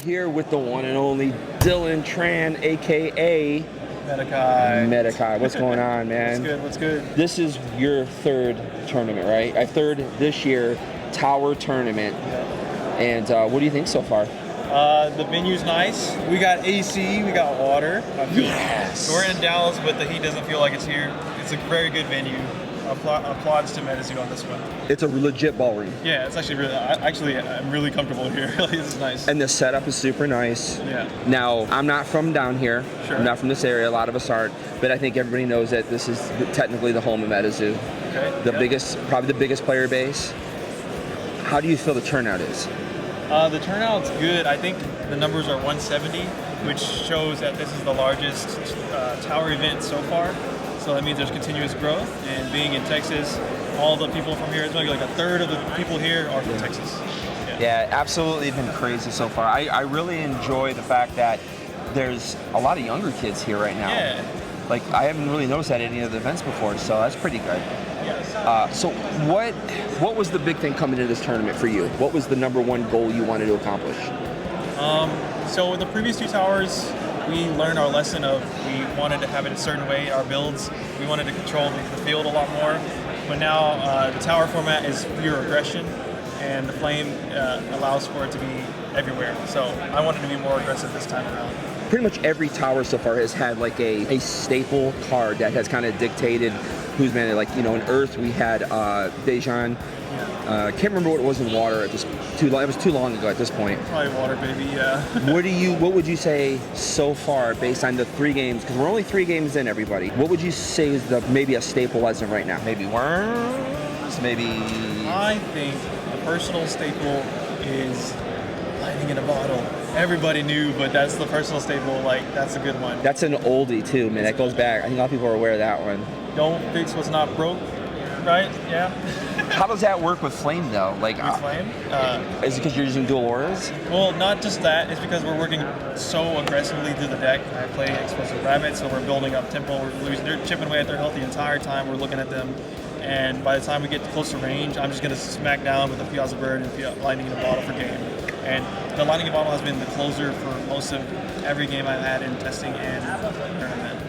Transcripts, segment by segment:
here with the one and only Dylan Tran, aka Metazoo. What's going on, man? What's good? This is your third tournament, right? Third this year, Tower Tournament. Yeah. And what do you think so far? The venue's nice. We got AC, we got water. Yes! We're in Dallas, but the heat doesn't feel like it's here. It's a very good venue. Applauds to Metazoo on this one. It's a legit ballroom. Yeah, it's actually really, I'm really comfortable here. This is nice. And the setup is super nice. Yeah. Now, I'm not from down here. Sure. I'm not from this area. A lot of us aren't. But I think everybody knows that this is technically the home of Metazoo. Okay. Probably the biggest player base. How do you feel the turnout is? The turnout's good. I think the numbers are 170, which shows that this is the largest tower event so far. So that means there's continuous growth, and being in Texas, all the people from here, it's like a third of the people here are from Texas. Yeah, absolutely been crazy so far. I really enjoy the fact that there's a lot of younger kids here right now. Yeah. Like, I haven't really noticed that at any of the events before, so that's pretty good. Yes. So what was the big thing coming into this tournament for you? What was the #1 goal you wanted to accomplish? So with the previous two towers, we learned our lesson of we wanted to have it a certain way, our builds. We wanted to control the field a lot more. But now the tower format is pure aggression, and the flame allows for it to be everywhere. So I wanted to be more aggressive this time around. Pretty much every tower so far has had like a staple card that has kind of dictated who's managed. Like, in Earth we had Dejan. Can't remember what it was in water. It was too long ago at this point. Probably water, baby. Yeah. What would you say so far based on the 3 games? Because we're only 3 games in, everybody. What would you say is maybe a staple as of right now? Maybe worms. Maybe. I think the personal staple is lightning in a bottle. Everybody knew, but that's the personal staple. Like, that's a good one. That's an oldie too, man. That goes back. I think a lot of people are aware of that one. Don't fix what's not broke, right? Yeah. How does that work with Flame though? Like, With Flame? Is it because you're using dual auras? Well, not just that. It's because we're working so aggressively through the deck. I play Explosive Rabbit, so we're building up tempo. They're chipping away at their health the entire time. We're looking at them. And by the time we get close to range, I'm just going to smack down with a Piazza Bird and Lightning in a Bottle for game. And the Lightning in a Bottle has been the closer for most of every game I've had in testing and tournament.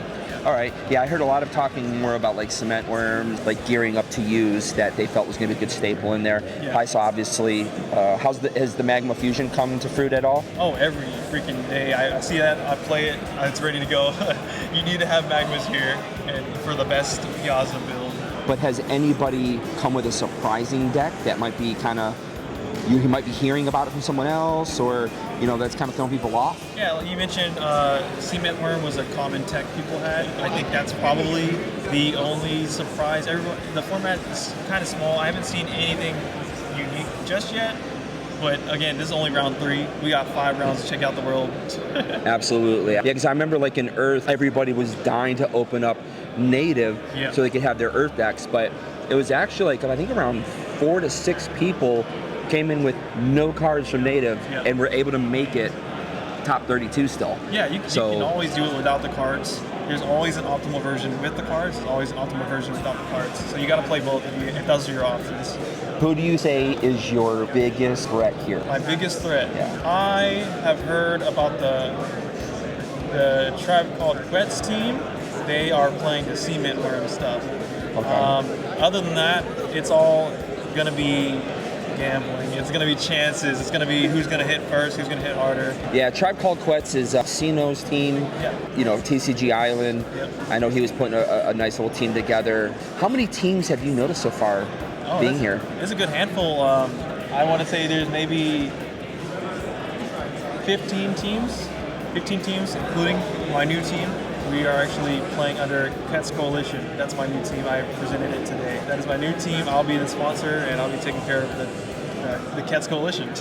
All right. Yeah, I heard a lot of talking more about like cement worms, like gearing up to use that they felt was going to be a good staple in there. Yeah. I saw obviously. Has the magma fusion come to fruit at all? Oh, every freaking day. I see that. I play it. It's ready to go. You need to have magmas here and for the best Piazza build. But has anybody come with a surprising deck that might be kind of you might be hearing about it from someone else, or that's kind of throwing people off? Yeah, like you mentioned, cement worm was a common tech people had. I think that's probably the only surprise. The format is kind of small. I haven't seen anything unique just yet. But again, this is only round 3. We got 5 rounds to check out the world. Absolutely. Yeah, because I remember like in Earth, everybody was dying to open up native so they could have their Earth decks. But it was actually like, I think around 4 to 6 people came in with no cards from native and were able to make it top 32 still. Yeah, you can always do it without the cards. There's always an optimal version with the cards. There's always an optimal version without the cards. So you got to play both if those are your options. Who do you say is your biggest threat here? My biggest threat? Yeah. I have heard about the tribe called Quet's team. They are playing the cement worm stuff. Okay. Other than that, it's all going to be gambling. It's going to be chances. It's going to be who's going to hit first, who's going to hit harder. Yeah, Tribe Called Quet's is Sino's team, TCG Island. Yep. I know he was putting a nice little team together. How many teams have you noticed so far being here? It's a good handful. I want to say there's maybe 15 teams, including my new team. We are actually playing under Cats Coalition. That's my new team. I presented it today. That is my new team. I'll be the sponsor, and I'll be taking care of the Cats Coalition.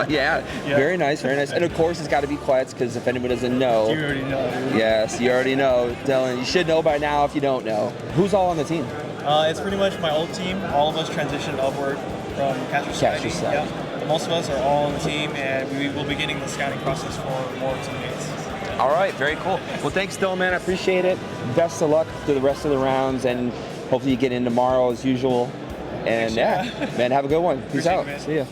Yeah, very nice, very nice. And of course, it's got to be Quets, because if anyone doesn't know. You already know. Dude. Yes, you already know. Dylan, you should know by now if you don't know. Who's all on the team? It's pretty much my old team. All of us transitioned upward from Catcher Society. Yeah. Most of us are all on the team, and we will be beginning the scouting process for more teammates. All right, very cool. Well, thanks, Dylan, man. I appreciate it. Best of luck to the rest of the rounds, and hopefully you get in tomorrow as usual. And man, have a good one. Peace out. See ya.